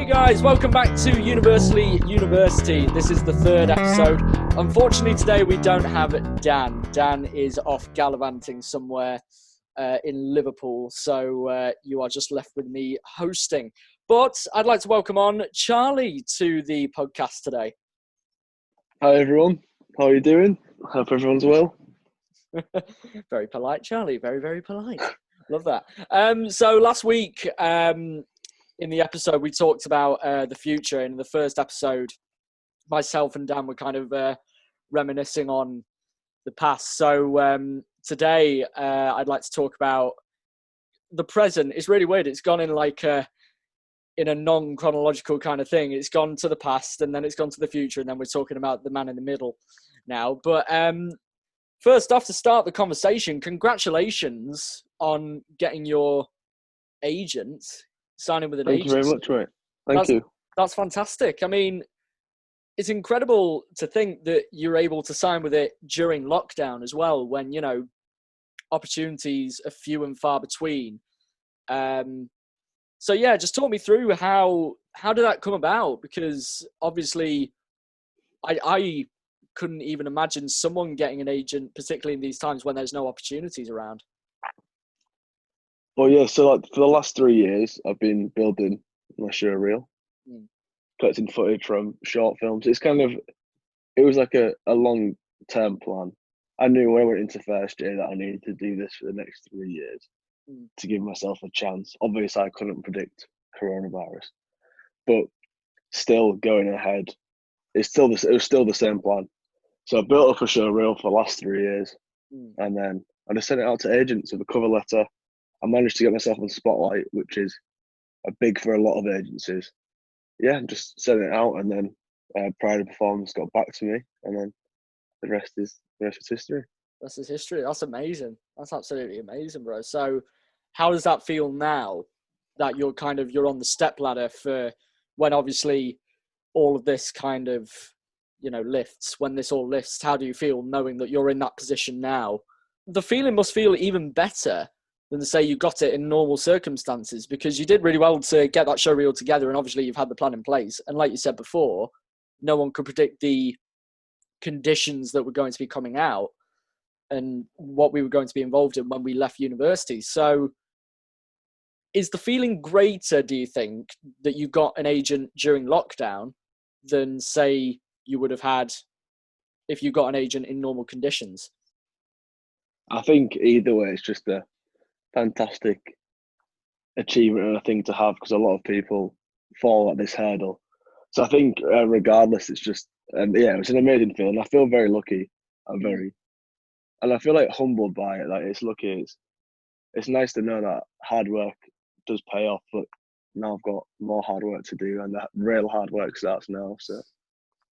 guys, welcome back to University. This is the third episode. Unfortunately, today we don't have Dan. Dan is off gallivanting somewhere in Liverpool, so you are just left with me hosting. But I'd like to welcome on Charlie to the podcast today. Hi everyone, how are you doing? Hope everyone's well. Very polite, Charlie. Very, very polite. Love that. So last week, in the episode, we talked about the future. In the first episode, myself and Dan were kind of reminiscing on the past. So today, I'd like to talk about the present. It's really weird. It's gone in like in a non-chronological kind of thing. It's gone to the past, and then it's gone to the future, and then we're talking about the man in the middle now. But first off, to start the conversation, congratulations on getting your agent, signing with an agent. Thank you very much, mate. Thank you. That's fantastic. I mean, it's incredible to think that you're able to sign with it during lockdown as well, when, you know, opportunities are few and far between. So yeah, just talk me through how did that come about? Because obviously I couldn't even imagine someone getting an agent, particularly in these times when there's no opportunities around. Well, yeah, so like for the last 3 years, I've been building my show reel, collecting footage from short films. It was like a long-term plan. I knew when I went into first year that I needed to do this for the next 3 years to give myself a chance. Obviously, I couldn't predict coronavirus, but still going ahead, it was still the same plan. So I built up a show reel for the last 3 years, and then I just sent it out to agents with a cover letter. I managed to get myself on Spotlight, which is big for a lot of agencies. Yeah, just sent it out, and then Pride of Performance got back to me, and then the rest is history. That's his history. That's amazing. That's absolutely amazing, bro. So how does that feel now that you're on the step ladder for when obviously all of this kind of, you know, lifts, when this all lifts? How do you feel knowing that you're in that position now? The feeling must feel even better than to say you got it in normal circumstances, because you did really well to get that show reel together, and obviously you've had the plan in place. And like you said before, no one could predict the conditions that were going to be coming out and what we were going to be involved in when we left university. So is the feeling greater, do you think, that you got an agent during lockdown than, say, you would have had if you got an agent in normal conditions? I think either way, it's just a fantastic achievement and a thing to have, because a lot of people fall at this hurdle. So I think regardless, it's just, it's an amazing feeling. I feel very lucky. And I feel like humbled by it. Like, it's lucky. It's nice to know that hard work does pay off, but now I've got more hard work to do, and that real hard work starts now. So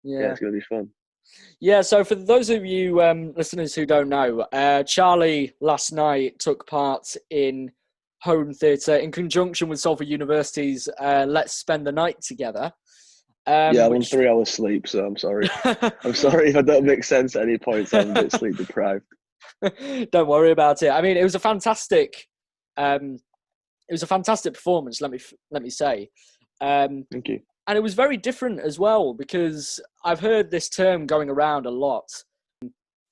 yeah, it's going to be fun. Yeah, so for those of you listeners who don't know, Charlie last night took part in Home Theatre in conjunction with Salford University's Let's Spend the Night Together. I'm on 3 hours sleep, so I'm sorry. I'm sorry if I don't make sense at any point. I'm a bit sleep deprived. Don't worry about it. I mean, it was a fantastic performance. Let me say. Thank you. And it was very different as well, because I've heard this term going around a lot,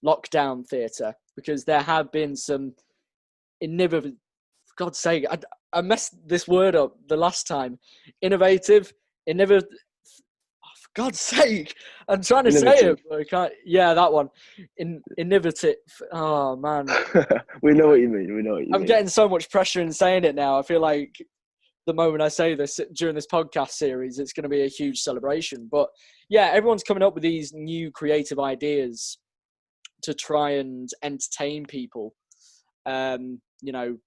lockdown theatre, because there have been some innovative, for God's sake, I messed this word up the last time. Innovative. Oh, for God's sake, I'm trying to say it, but I can't. Yeah, that one. Innovative. Oh, man. We know what you mean. I'm getting so much pressure in saying it now. I feel like the moment I say this during this podcast series, it's going to be a huge celebration. But yeah, everyone's coming up with these new creative ideas to try and entertain people, you know,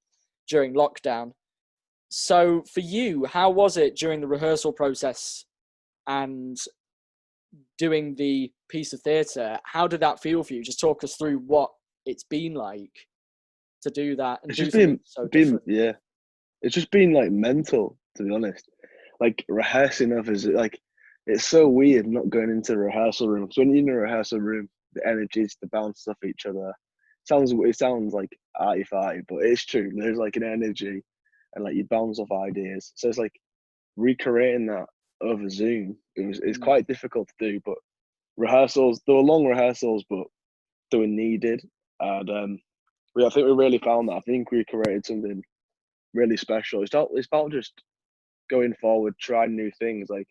during lockdown. So for you, how was it during the rehearsal process and doing the piece of theatre? How did that feel for you? Just talk us through what it's been like to do that. And it's just been like mental, to be honest. Like rehearsing others, like it's so weird not going into the rehearsal room. So when you're in a rehearsal room, the energies to bounce off each other. It sounds like arty-farty, but it's true. There's like an energy, and like you bounce off ideas. So it's like recreating that over Zoom. It's quite difficult to do, but rehearsals, there were long rehearsals, but they were needed. And I think we really found that. I think we created something really special. It's about just going forward, trying new things. Like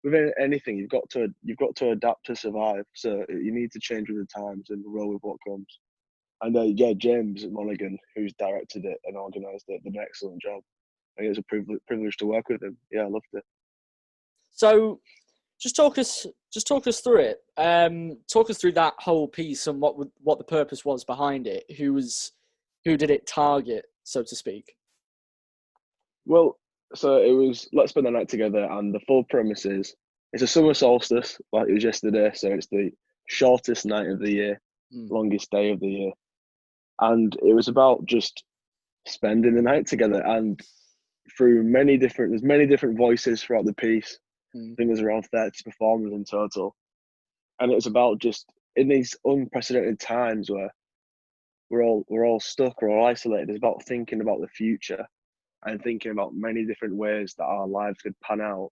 with anything, you've got to adapt to survive. So you need to change with the times and roll with what comes. And James Monaghan, who's directed it and organised it, did an excellent job. I think it was a privilege to work with him. Yeah, I loved it. So, just talk us through it. Talk us through that whole piece and what the purpose was behind it. Who did it target, so to speak? Well, so it was let's spend the night together, and the full premise is it's a summer solstice, like it was yesterday. So it's the shortest night of the year, longest day of the year, and it was about just spending the night together. And through there's many different voices throughout the piece. I think there's around 30 performers in total, and it's about just in these unprecedented times where we're all stuck, we're all isolated. It's about thinking about the future and thinking about many different ways that our lives could pan out.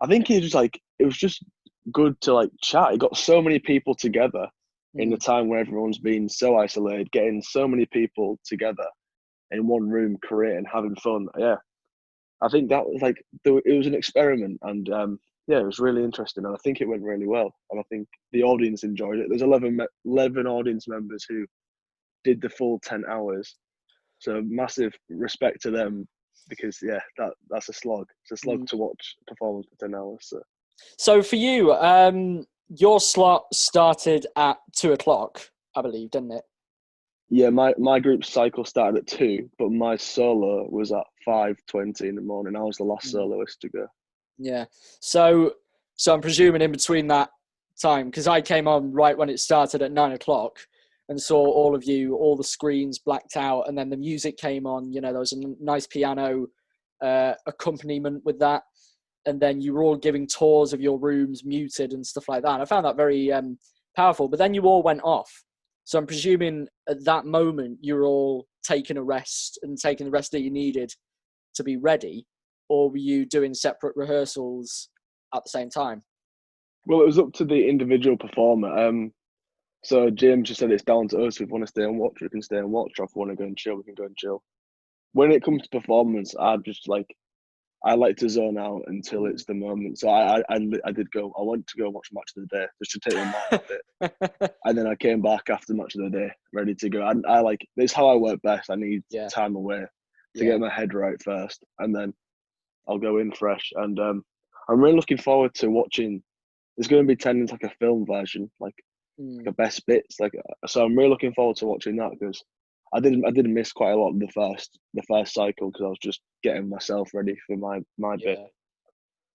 I think it was just good to like chat. It got so many people together in the time where everyone's been so isolated, getting so many people together in one room, creating, having fun. Yeah, I think that was it was an experiment, and it was really interesting, and I think it went really well, and I think the audience enjoyed it. There's 11 audience members who did the full 10 hours, so massive respect to them, because that's a slog. It's a slog to watch a performance for 10 hours. So for you, your slot started at 2:00, I believe, didn't it? Yeah, my group cycle started at 2, but my solo was at 5:20 in the morning. I was the last soloist to go. Yeah. So I'm presuming in between that time, because I came on right when it started at 9:00 and saw all the screens blacked out, and then the music came on. You know, there was a nice piano accompaniment with that, and then you were all giving tours of your rooms, muted and stuff like that. And I found that very powerful. But then you all went off. So I'm presuming at that moment you were all taking a rest and taking the rest that you needed to be ready, or were you doing separate rehearsals at the same time? Well, it was up to the individual performer. So James just said it's down to us. If we want to stay and watch, we can stay and watch. Or if we want to go and chill, we can go and chill. When it comes to performance, I like to zone out until it's the moment. So I did go. I went to go watch Match of the Day just to take my mind off it, and then I came back after Match of the Day ready to go. And this is how I work best. I need time away to get my head right first, and then I'll go in fresh. And I'm really looking forward to watching. There's going to be tending like a film version, like a best bits. So I'm really looking forward to watching that, because I did miss quite a lot of the first cycle, because I was just getting myself ready for my bit.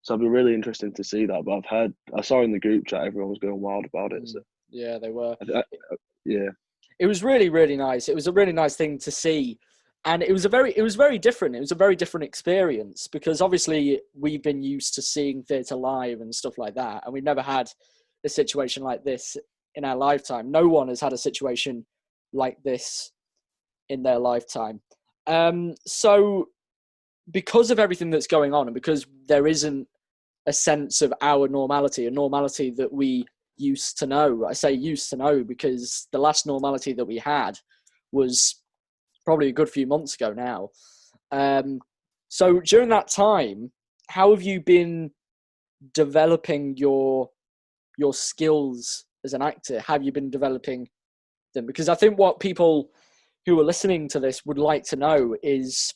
So it'll be really interesting to see that. But I saw in the group chat everyone was going wild about it. So yeah, they were. Yeah, it was really, really nice. It was a really nice thing to see, and it was very different. It was a very different experience, because obviously we've been used to seeing theatre live and stuff like that, and we've never had a situation like this in our lifetime. No one has had a situation like this in their lifetime. So because of everything that's going on, and because there isn't a sense of our normality, a normality that we used to know. I say used to know because the last normality that we had was probably a good few months ago now. So during that time, how have you been developing your skills as an actor? Have you been developing them? Because I think what people who are listening to this would like to know is,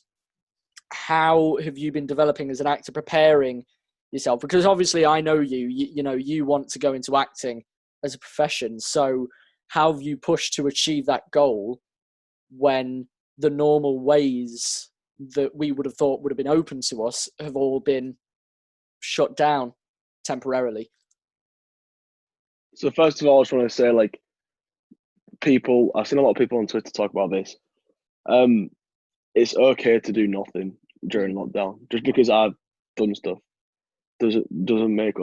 how have you been developing as an actor, preparing yourself? Because obviously I know you want to go into acting as a profession. So how have you pushed to achieve that goal when the normal ways that we would have thought would have been open to us have all been shut down temporarily? So first of all, I just want to say, I've seen a lot of people on Twitter talk about this. It's okay to do nothing during lockdown. Just because I've done stuff doesn't make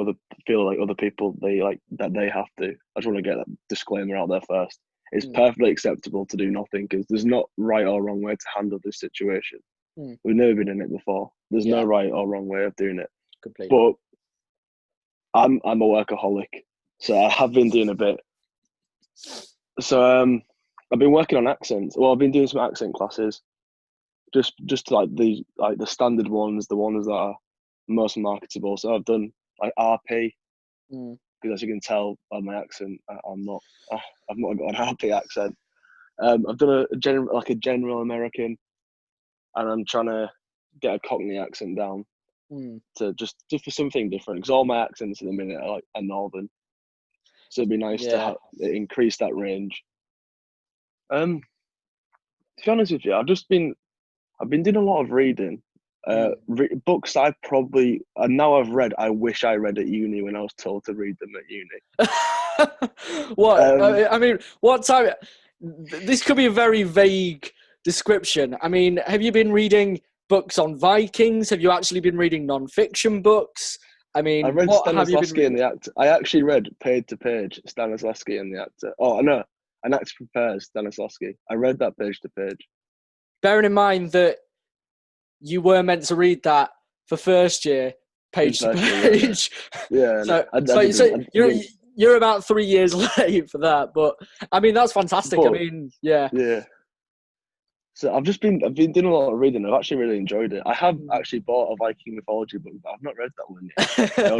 feel like other people that they have to. I just want to get that disclaimer out there first. It's perfectly acceptable to do nothing, because there's not right or wrong way to handle this situation. We've never been in it before. There's no right or wrong way of doing it. completely. But I'm a workaholic, so I have been doing a bit. So I've been working on accents. Well, I've been doing some accent classes, just like the standard ones, the ones that are most marketable. So I've done like RP, because as you can tell by my accent, I've not got an RP accent. I've done a general American, and I'm trying to get a Cockney accent down to just for something different, because all my accents at the minute are northern. So it'd be nice to increase that range. To be honest with you, I've been doing a lot of reading. Books I've read. I wish I read at uni when I was told to read them at uni. What? I mean, what time? This could be a very vague description. I mean, have you been reading books on Vikings? Have you actually been reading non-fiction books? I mean, I read what have you been Stanislavski and the Actor. I actually read page to page Stanislavski and the Actor. Oh no, An Actor Prepares Stanislavski. I read that page to page. Bearing in mind that you were meant to read that for first year, page to page. Yeah. So you're about 3 years late for that, but I mean that's fantastic. But, I mean, yeah. So I've been doing a lot of reading. I've actually really enjoyed it. I have actually bought a Viking mythology book, but I've not read that one yet. I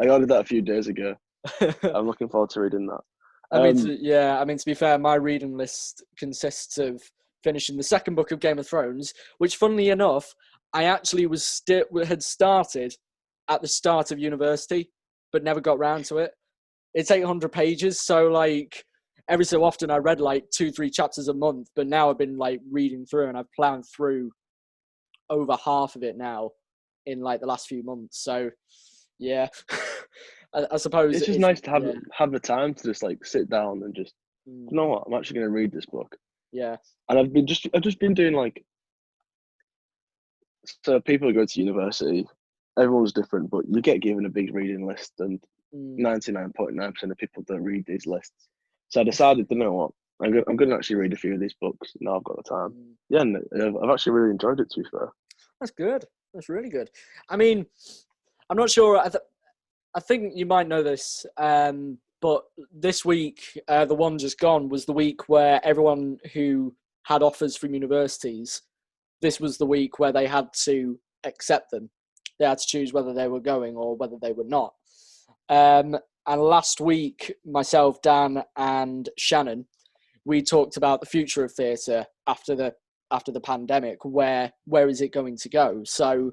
ordered that a few days ago. I'm looking forward to reading that. I mean, to be fair, my reading list consists of finishing the second book of Game of Thrones, which, funnily enough, I actually had started at the start of university, but never got round to it. It's 800 pages, so like every so often I read like 2-3 chapters a month, but now I've been like reading through, and I've plowed through over half of it now in like the last few months. So yeah, I suppose it's just nice to have the time to just like sit down and just, you know what, I'm actually going to read this book. Yeah. And I've just been doing like, so people who go to university, everyone's different, but you get given a big reading list, and 99.9% of people don't read these lists. So I decided, you know what, I'm going to actually read a few of these books now I've got the time. Yeah, and I've actually really enjoyed it, to be fair. That's good. That's really good. I mean, I'm not sure. I think you might know this, but this week, the one just gone, was the week where everyone who had offers from universities, this was the week where they had to accept them. They had to choose whether they were going or whether they were not. And last week, myself, Dan, and Shannon, we talked about the future of theatre after the pandemic. Where is it going to go? So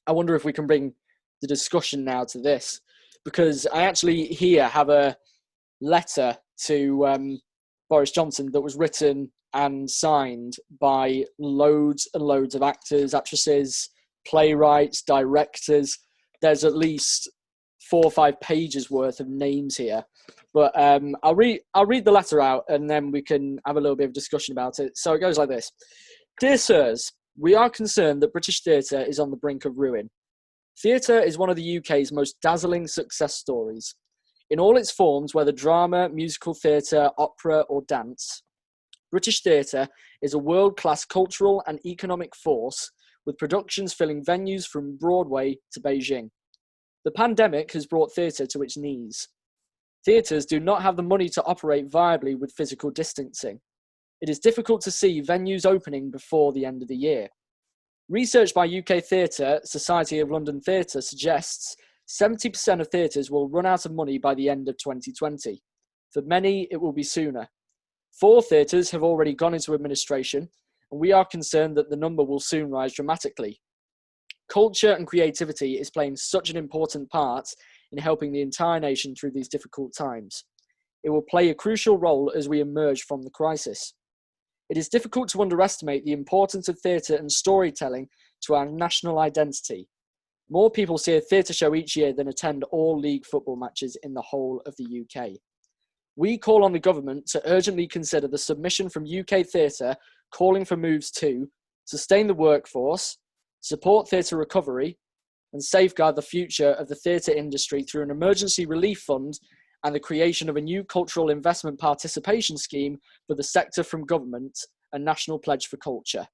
I wonder if we can bring the discussion now to this, because I actually here have a letter to Boris Johnson that was written and signed by loads and loads of actors, actresses, playwrights, directors. There's at least 4 or 5 pages worth of names here. But I'll read the letter out, and then we can have a little bit of discussion about it. So it goes like this. Dear sirs, we are concerned that British theatre is on the brink of ruin. Theatre is one of the UK's most dazzling success stories. In all its forms, whether drama, musical theatre, opera or dance, British theatre is a world-class cultural and economic force, with productions filling venues from Broadway to Beijing. The pandemic has brought theatre to its knees. Theatres do not have the money to operate viably with physical distancing. It is difficult to see venues opening before the end of the year. Research by UK Theatre, Society of London Theatre, suggests 70% of theatres will run out of money by the end of 2020. For many, it will be sooner. 4 theatres have already gone into administration, and we are concerned that the number will soon rise dramatically. Culture and creativity is playing such an important part in helping the entire nation through these difficult times. It will play a crucial role as we emerge from the crisis. It is difficult to underestimate the importance of theatre and storytelling to our national identity. More people see a theatre show each year than attend all league football matches in the whole of the UK. We call on the government to urgently consider the submission from UK Theatre calling for moves to sustain the workforce, support theatre recovery, and safeguard the future of the theatre industry through an emergency relief fund and the creation of a new cultural investment participation scheme for the sector from government, a national pledge for culture.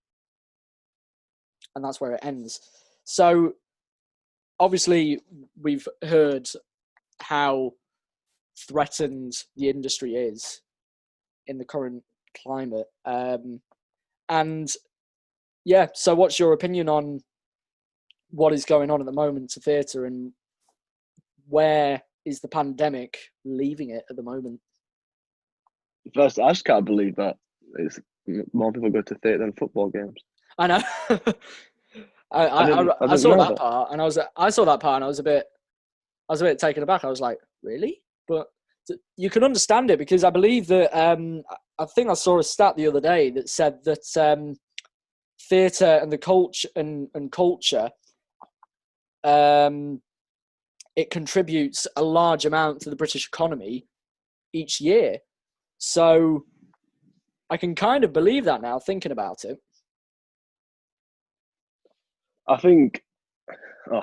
And that's where it ends. So obviously we've heard how threatened the industry is in the current climate. And yeah, so what's your opinion on what is going on at the moment to theatre, and where is the pandemic leaving it at the moment? First, I just can't believe that it's more people go to theatre than football games. I know. I I didn't saw know that that. part, and I saw that part, and I was a bit taken aback. I was like, really? But you can understand it, because I believe that I think I saw a stat the other day that said that theatre and the culture and culture, it contributes a large amount to the British economy each year. So I can kind of believe that now, thinking about it. I think, I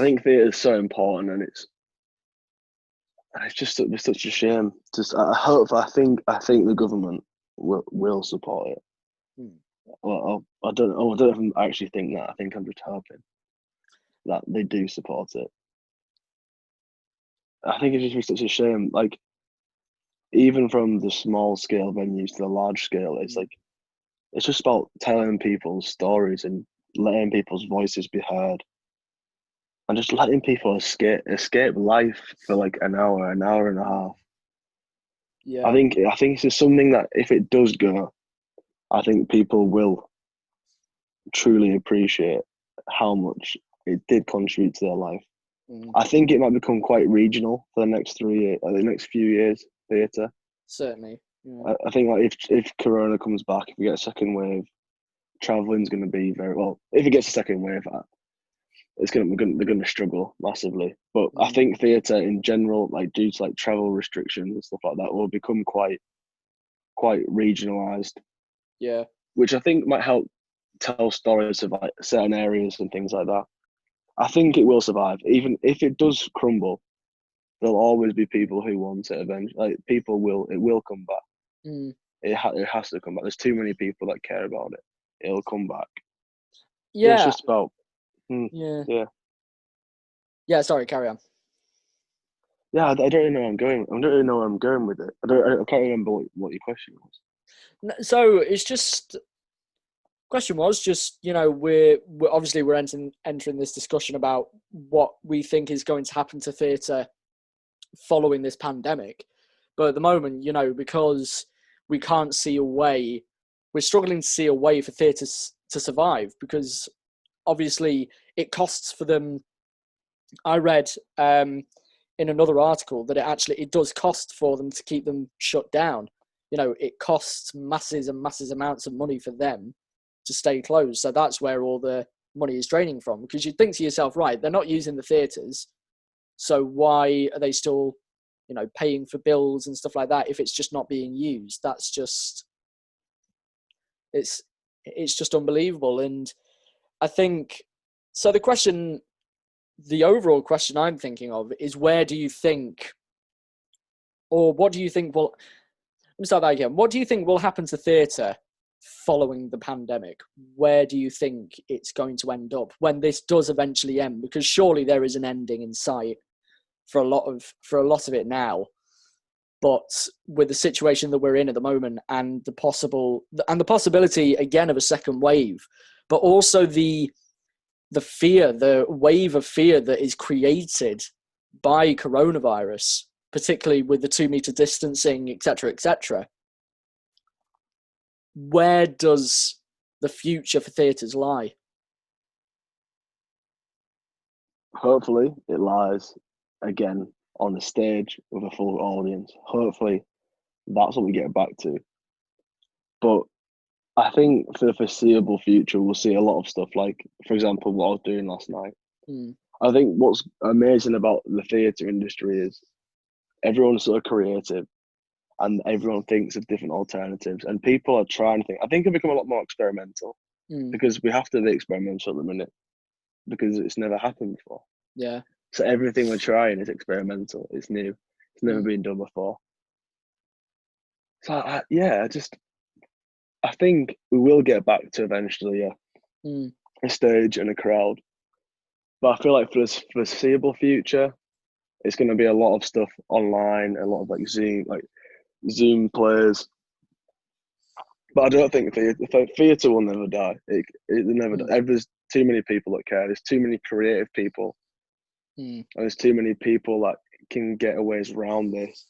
think theatre is so important, and it's just it's such a shame. Just I think the government will support it. Well, I don't even actually think that. I think I'm just hoping that they do support it. I think it's just such a shame. Like, even from the small scale venues to the large scale, it's just about telling people's stories and letting people's voices be heard, and just letting people escape life for like an hour and a half. Yeah. I think this is something that, if it does go, I think people will truly appreciate how much it did contribute to their life. I think it might become quite regional for the next 3 years, the next few years. Theatre, certainly. Yeah. I think, like, if Corona comes back, if we get a second wave, traveling's going to be very well. If it gets a second wave, they're going to struggle massively. But I think theatre in general, like, due to like travel restrictions and stuff like that, will become quite regionalised. Yeah. Which I think might help tell stories of like certain areas and things like that. I think it will survive, even if it does crumble. There'll always be people who want it eventually. Like, it will come back. It has to come back. There's too many people that care about it. It'll come back. Yeah. It's just about. Yeah. Sorry, carry on. Yeah, I don't really know where I'm going. I don't really know where I'm going with it. I can't remember what your question was. So it's just. Question was just, we're obviously entering this discussion about what we think is going to happen to theatre following this pandemic. But at the moment, because we can't see a way, we're struggling to see a way for theatres to survive, because obviously it costs for them. I read in another article that it does cost for them to keep them shut down. It costs masses and masses amounts of money for them to stay closed. So that's where all the money is draining from, because you'd think to yourself, right, they're not using the theatres, so why are they still, paying for bills and stuff like that if it's just not being used? That's just, it's just unbelievable. And I think, so the overall question I'm thinking of is, where do you think, or what do you think will, let me start that again. What do you think will happen to theatre following the pandemic? Where do you think it's going to end up when this does eventually end? Because surely there is an ending in sight for a lot of it now. But with the situation that we're in at the moment, and the possibility again of a second wave, but also the fear, the wave of fear that is created by coronavirus, particularly with the 2 meter distancing, etc., where does the future for theatres lie? Hopefully, it lies again on the stage with a full audience. Hopefully, that's what we get back to. But I think for the foreseeable future, we'll see a lot of stuff like, for example, what I was doing last night. I think what's amazing about the theatre industry is everyone's so creative, and everyone thinks of different alternatives, and people are trying to think. I think it'll become a lot more experimental, because we have to be experimental at the minute, because it's never happened before. Yeah. So everything we're trying is experimental. It's new. It's never been done before. So I think we will get back to eventually, a stage and a crowd. But I feel like for the foreseeable future, it's going to be a lot of stuff online, a lot of like Zoom plays. But I don't think theatre will never die. It never die. There's too many people that care. There's too many creative people, and there's too many people that can get ways around this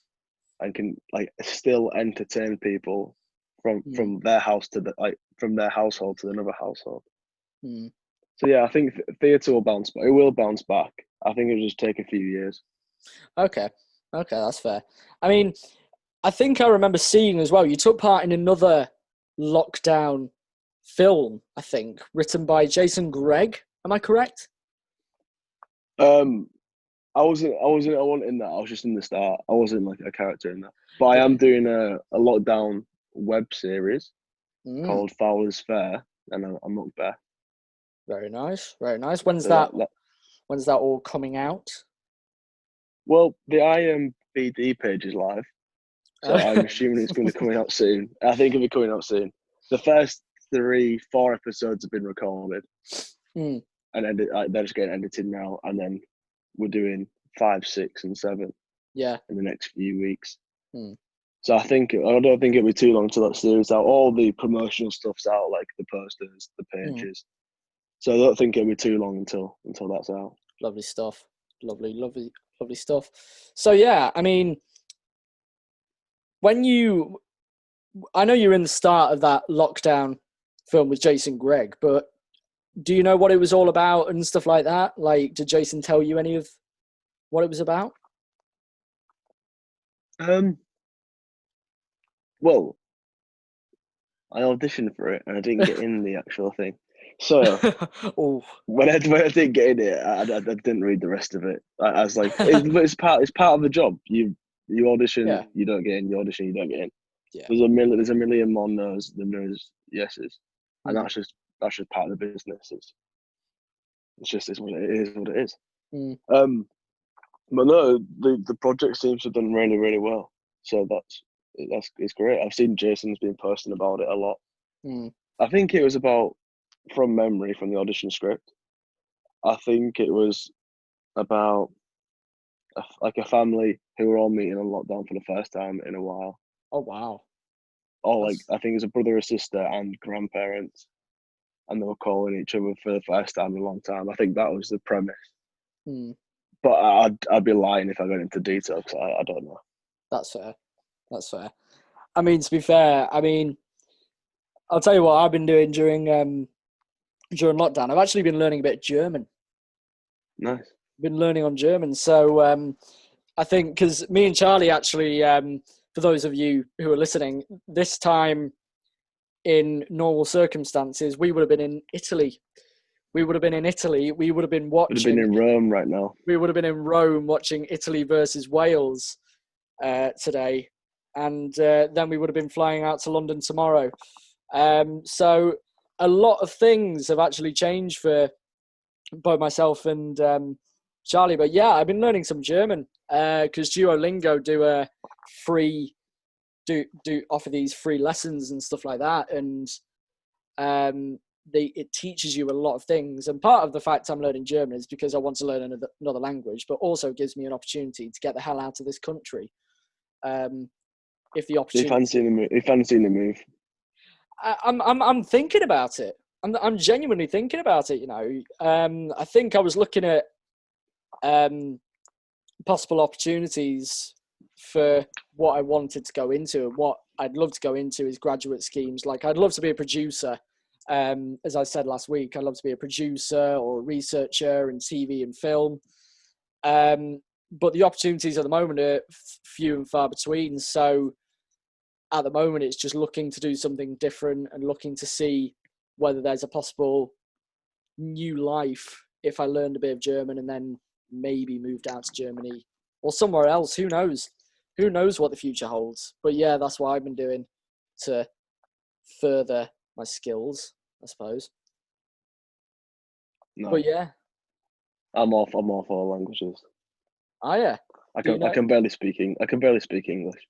and can like still entertain people from their house to from their household to another household. So yeah, I think theatre will bounce back. It will bounce back. I think it'll just take a few years. Okay, that's fair. I mean, I think I remember seeing as well, you took part in another lockdown film, I think, written by Jason Gregg. Am I correct? I wasn't in that. I was just in the start. I wasn't like a character in that. But I am doing a lockdown web series called Fowler's Fair, and I'm not there. Very nice, very nice. When's that all coming out? Well, the IMBD page is live, so I'm assuming it's going to be coming out soon. I think it'll be coming out soon. The first 4 episodes have been recorded, and they're just getting edited now, and then we're doing 5, 6, and 7. Yeah. In the next few weeks. So I don't think it'll be too long until that series out. All the promotional stuff's out, like the posters, the pages. So I don't think it'll be too long until that's out. Lovely stuff. Lovely stuff. So yeah, I mean, I know you're in the start of that lockdown film with Jason Gregg, but do you know what it was all about and stuff like that? Like, did Jason tell you any of what it was about? Well, I auditioned for it and I didn't get in the actual thing. So when I didn't get in it, I didn't read the rest of it. I was like, it's part of the job. You audition, you don't get in. You audition, you don't get in. Yeah. There's a million more no's than there's yeses, and that's just part of the business. It's what it is. But no, the project seems to have done really, really well. So it's great. I've seen Jason's been posting about it a lot. I think it was about, from memory, from the audition script, I think it was about a family who were all meeting on lockdown for the first time in a while. Oh wow! Or I think it was a brother, a sister, and grandparents, and they were calling each other for the first time in a long time. I think that was the premise. But I'd be lying if I got into detail because I don't know. That's fair. I mean, to be fair, I'll tell you what I've been doing during lockdown. I've actually been learning a bit of German. Nice. Been learning on German. So I think, because me and Charlie actually, for those of you who are listening, this time in normal circumstances, we would have been in Italy. We would have been watching. Would have been in Rome right now. We would have been in Rome watching Italy versus Wales today. And then we would have been flying out to London tomorrow. So a lot of things have actually changed for both myself and Charlie. But yeah, I've been learning some German because Duolingo do offer these free lessons and stuff like that. And it teaches you a lot of things. And part of the fact I'm learning German is because I want to learn another language, but also gives me an opportunity to get the hell out of this country. If the opportunity, you fancy the move. I'm thinking about it. I'm genuinely thinking about it. You know, I think I was looking at possible opportunities for what I wanted to go into. What I'd love to go into is graduate schemes. Like, I'd love to be a producer. As I said last week, I'd love to be a producer or a researcher in TV and film. But the opportunities at the moment are few and far between. So at the moment, it's just looking to do something different and looking to see whether there's a possible new life if I learned a bit of German and then maybe moved out to Germany or somewhere else. Who knows? Who knows what the future holds? But yeah, that's what I've been doing to further my skills, I suppose. No. But yeah, I'm off all languages. Oh yeah, I can barely speak English.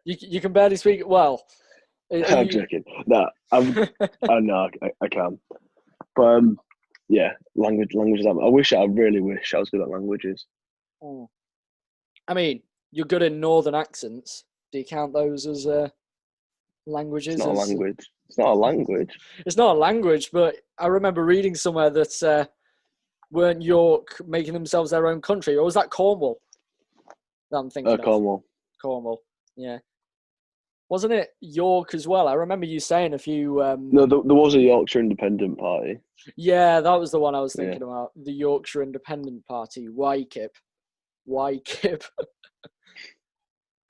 You can barely speak. Well, I'm joking. No, I can. But yeah, languages. I really wish I was good at languages. Mm. I mean, you're good in northern accents. Do you count those as languages? It's not a language. It's not a language. It's not a language, but I remember reading somewhere that weren't York making themselves their own country, or was that Cornwall? That I'm thinking of. Cornwall. Cornwall, yeah. Wasn't it York as well? I remember you saying a few. No, there was a Yorkshire Independent Party. Yeah, that was the one I was thinking about. The Yorkshire Independent Party, YKIP.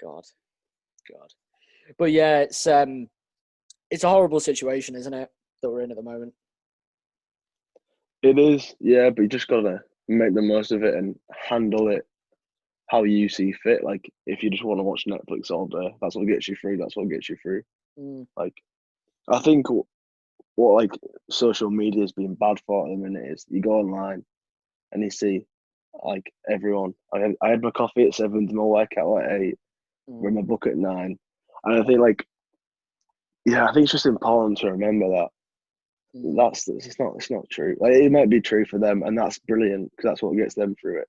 God. But yeah, it's a horrible situation, isn't it, that we're in at the moment? It is, yeah, but you just gotta make the most of it and handle it how you see fit. Like, if you just want to watch Netflix all day, that's what gets you through. That's what gets you through. Like, I think what like social media has been bad for at the minute is you go online and you see like everyone. I had my coffee at 7, my workout at 8, read my book at 9, and I think I think it's just important to remember that it's not true. Like, it might be true for them, and that's brilliant because that's what gets them through it.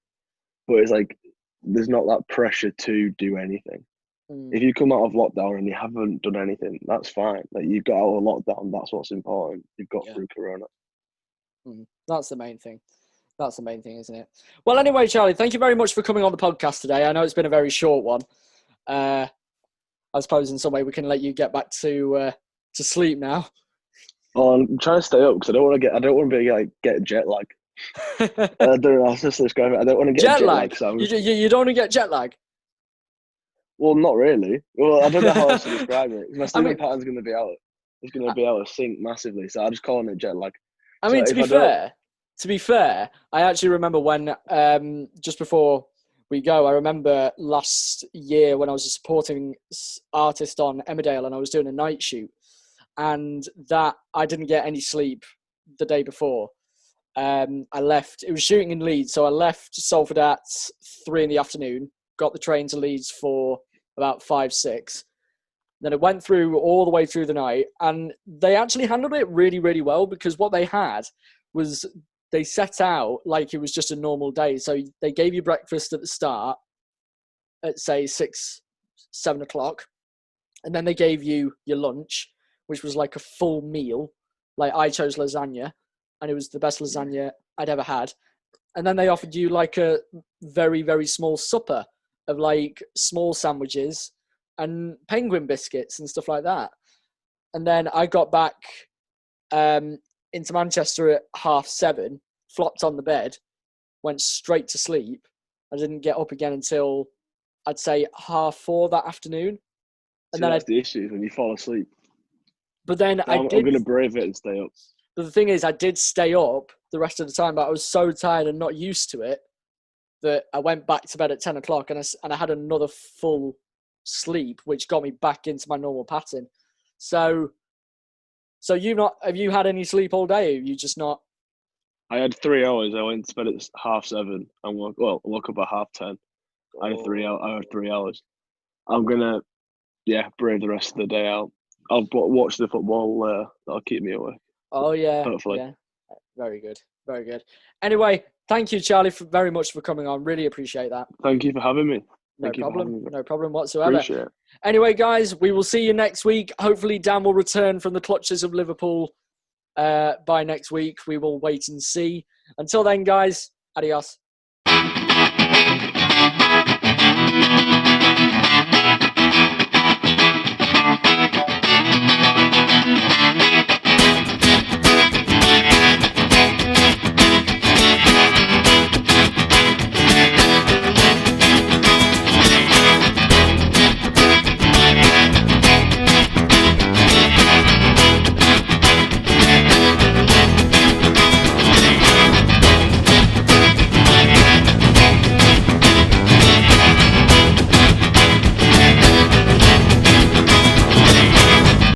But it's like there's not that pressure to do anything. If you come out of lockdown and you haven't done anything, that's fine. Like, you got out of lockdown, that's what's important. You've got through Corona. That's the main thing. That's the main thing, isn't it? Well, anyway, Charlie, thank you very much for coming on the podcast today. I know it's been a very short one. I suppose in some way we can let you get back to sleep now. Oh, I'm trying to stay up because I don't want to get jet lag. I don't know how to describe it. I don't want to get jet lag. So you don't want to get jet lag? Well, not really. Well, I don't know how else to describe it. My sleeping pattern's going to be out. It's going to be out of sync massively. So I'm just calling it jet lag. I mean, to be fair, I actually remember when just before we go, I remember last year when I was a supporting artist on Emmerdale and I was doing a night shoot, and that I didn't get any sleep the day before. I left. It was shooting in Leeds, so I left Salford at 3 p.m. Got the train to Leeds for about 5, 6. Then it went through all the way through the night, and they actually handled it really, really well because what they had was they set out like it was just a normal day. So they gave you breakfast at the start at, say, 6, 7 o'clock, and then they gave you your lunch, which was like a full meal. Like, I chose lasagna, and it was the best lasagna I'd ever had. And then they offered you like a very, very small supper of like small sandwiches and penguin biscuits and stuff like that. And then I got back into Manchester at 7:30, flopped on the bed, went straight to sleep. I didn't get up again until I'd say 4:30 that afternoon. And then that's the issue when you fall asleep. But then I'm going to brave it and stay up. But the thing is, I did stay up the rest of the time, but I was so tired and not used to it that I went back to bed at 10 o'clock and I had another full sleep, which got me back into my normal pattern. So have you had any sleep all day? Have you just not? I had 3 hours. I went to bed at 7:30 and woke up at 10:30. I had 3 hours. I had 3 hours. I'm gonna, brave the rest of the day out. I'll watch the football. That'll keep me awake. Oh yeah, hopefully. Yeah. Very good, very good. Anyway, thank you, Charlie, very much for coming on. Really appreciate that. Thank you for having me. No problem whatsoever. Appreciate it. Anyway, guys, we will see you next week. Hopefully, Dan will return from the clutches of Liverpool by next week. We will wait and see. Until then, guys, adios.